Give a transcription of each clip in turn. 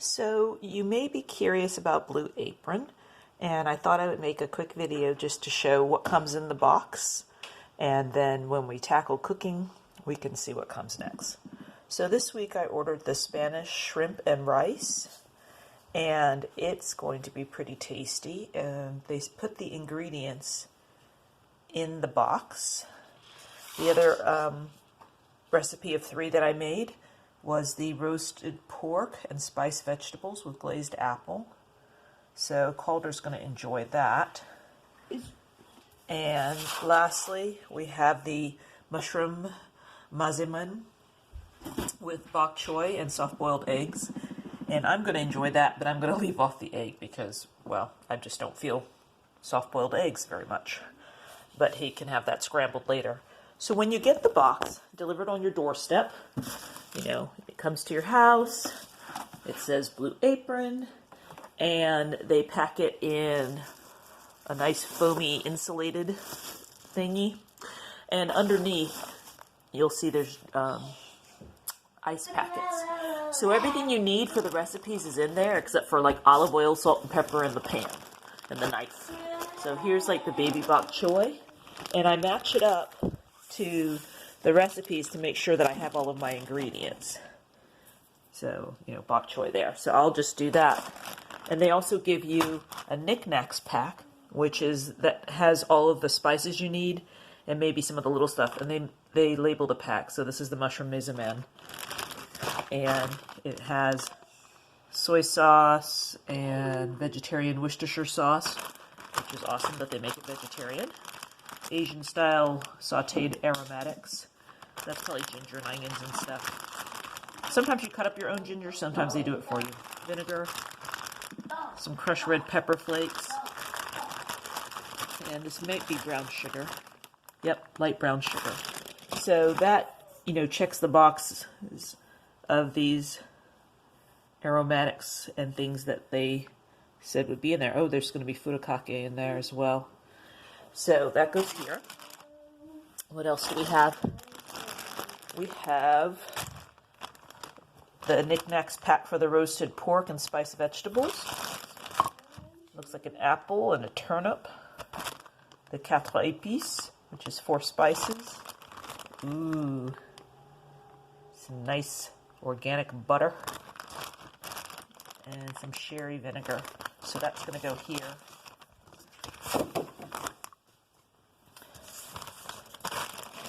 So you may be curious about Blue Apron, and I thought I would make a quick video just to show what comes in the box, and then when we tackle cooking, we can see what comes next. So this week I ordered the Spanish shrimp and rice, and it's going to be pretty tasty. And they put the ingredients in the box. The other recipe of 3 that I made was the roasted pork and spiced vegetables with glazed apple. So Calder's going to enjoy that. And lastly, we have the mushroom Mazemen with bok choy and soft-boiled eggs. And I'm going to enjoy that, but I'm going to leave off the egg because, well, I just don't feel soft-boiled eggs very much. But he can have that scrambled later. So when you get the box delivered on your doorstep, you know, it comes to your house, it says Blue Apron, and they pack it in a nice foamy insulated thingy. And underneath, you'll see there's ice packets. So everything you need for the recipes is in there, except for like olive oil, salt, and pepper in the pan, and the knife. So here's like the baby bok choy, and I match it up to the recipes to make sure that I have all of my ingredients. So, you know, bok choy there. So I'll just do that. And they also give you a knickknacks pack, which is that has all of the spices you need and maybe some of the little stuff. And they label the pack. So this is the mushroom Mazemen. And it has soy sauce and vegetarian Worcestershire sauce, which is awesome that they make it vegetarian. Asian style sauteed aromatics. That's probably ginger and onions and stuff. Sometimes you cut up your own ginger, sometimes they do it for you. Vinegar, some crushed red pepper flakes, and this might be brown sugar. Yep, light brown sugar. So that, you know, checks the box of these aromatics and things that they said would be in there. Oh, there's going to be furikake in there as well. So that goes here. What else do we have? We have the knickknacks pack for the roasted pork and spiced vegetables. Looks like an apple and a turnip. The 4 épices, which is 4 spices. Ooh. Some nice organic butter. And some sherry vinegar. So that's going to go here.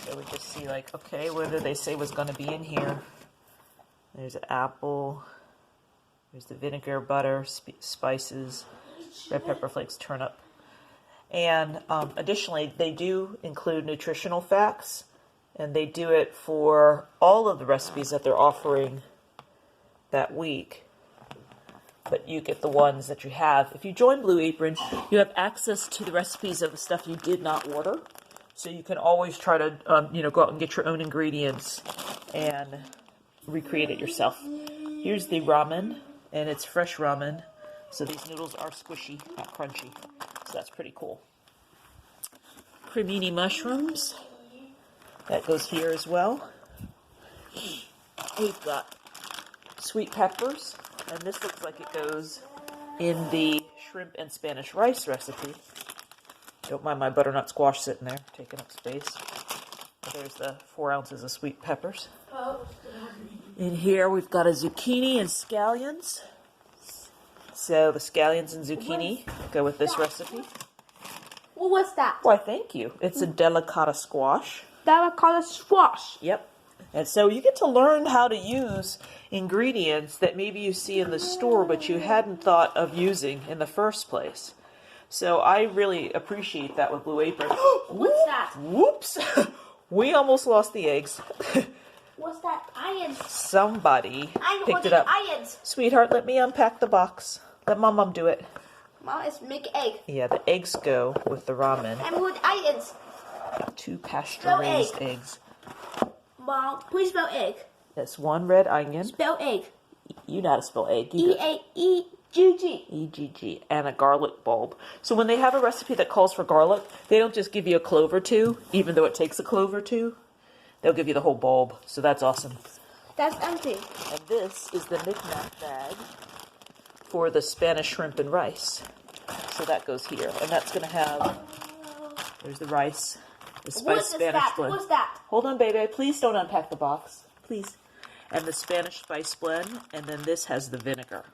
So we just see like, okay, what did they say was going to be in here? There's an apple. There's the vinegar, butter, spices, red pepper flakes, turnip. And additionally, they do include nutritional facts. And they do it for all of the recipes that they're offering that week. But you get the ones that you have. If you join Blue Apron, you have access to the recipes of the stuff you did not order. So you can always try to, go out and get your own ingredients and recreate it yourself. Here's the ramen, and it's fresh ramen. So these noodles are squishy, not crunchy. So that's pretty cool. Cremini mushrooms. That goes here as well. We've got sweet peppers, and this looks like it goes in the shrimp and Spanish rice recipe. Don't mind my butternut squash sitting there, taking up space. There's the 4 ounces of sweet peppers. In here we've got a zucchini and scallions. So the scallions and zucchini go with this recipe. What was that? Why, thank you. It's a delicata squash. Delicata squash. Yep. And so you get to learn how to use ingredients that maybe you see in the store but you hadn't thought of using in the first place. So I really appreciate that with Blue Apron. What's that? Whoops! We almost lost the eggs. What's that? Irons. Somebody picked it up. Irons. Sweetheart, let me unpack the box. Let Mom do it. Mom, it's make egg. Yeah, the eggs go with the ramen. And with irons. 2 pasture-raised eggs. Mom, please spell egg. That's 1 red onion. Spell egg. You know how to spell egg. E-A-E-G-G. E-G-G. And a garlic bulb. So when they have a recipe that calls for garlic, they don't just give you a clove or 2, even though it takes a clove or 2. They'll give you the whole bulb. So that's awesome. That's empty. And this is the knick-knack bag. for the Spanish shrimp and rice. So that goes here. And that's going to have, there's the rice, the spiced Spanish blend. What's that? Hold on, baby. Please don't unpack the box. Please. And the Spanish spice blend. And then this has the vinegar.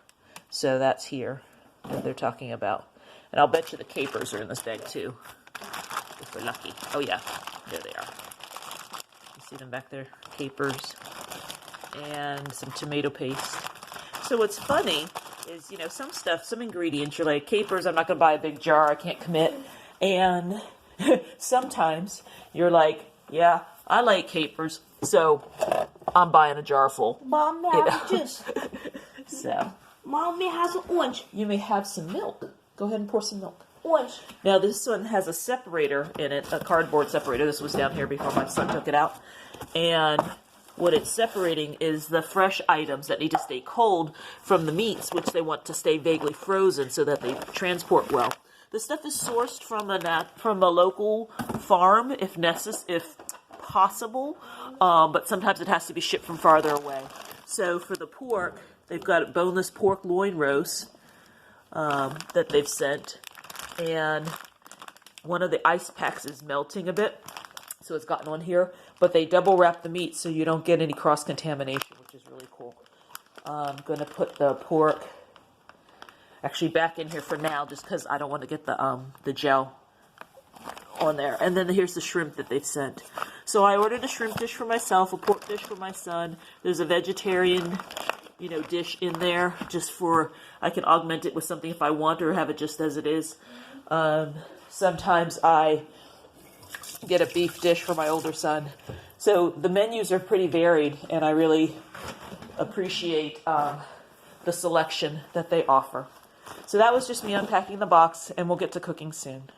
So that's here that they're talking about. And I'll bet you the capers are in this bag too. If we're lucky. Oh yeah, there they are. You see them back there? Capers. And some tomato paste. So what's funny is, you know, some stuff, some ingredients, you're like, capers, I'm not going to buy a big jar, I can't commit. And sometimes you're like, yeah, I like capers, so I'm buying a jar full. Mom, may I have juice? So. Mom, may I have some orange? You may have some milk. Go ahead and pour some milk. Orange. Now this one has a separator in it, a cardboard separator. This was down here before my son took it out. And what it's separating is the fresh items that need to stay cold from the meats, which they want to stay vaguely frozen so that they transport well. This stuff is sourced from a local farm, if possible, but sometimes it has to be shipped from farther away. So for the pork, they've got a boneless pork loin roast that they've sent, and one of the ice packs is melting a bit, so it's gotten on here. But they double wrap the meat so you don't get any cross-contamination, which is really cool. I'm going to put the pork actually back in here for now just because I don't want to get the gel on there. And then here's the shrimp that they've sent. So I ordered a shrimp dish for myself, a pork dish for my son. There's a vegetarian, you know, dish in there just for, I can augment it with something if I want or have it just as it is. Sometimes I get a beef dish for my older son. So the menus are pretty varied, and I really appreciate the selection that they offer. So that was just me unpacking the box, and we'll get to cooking soon.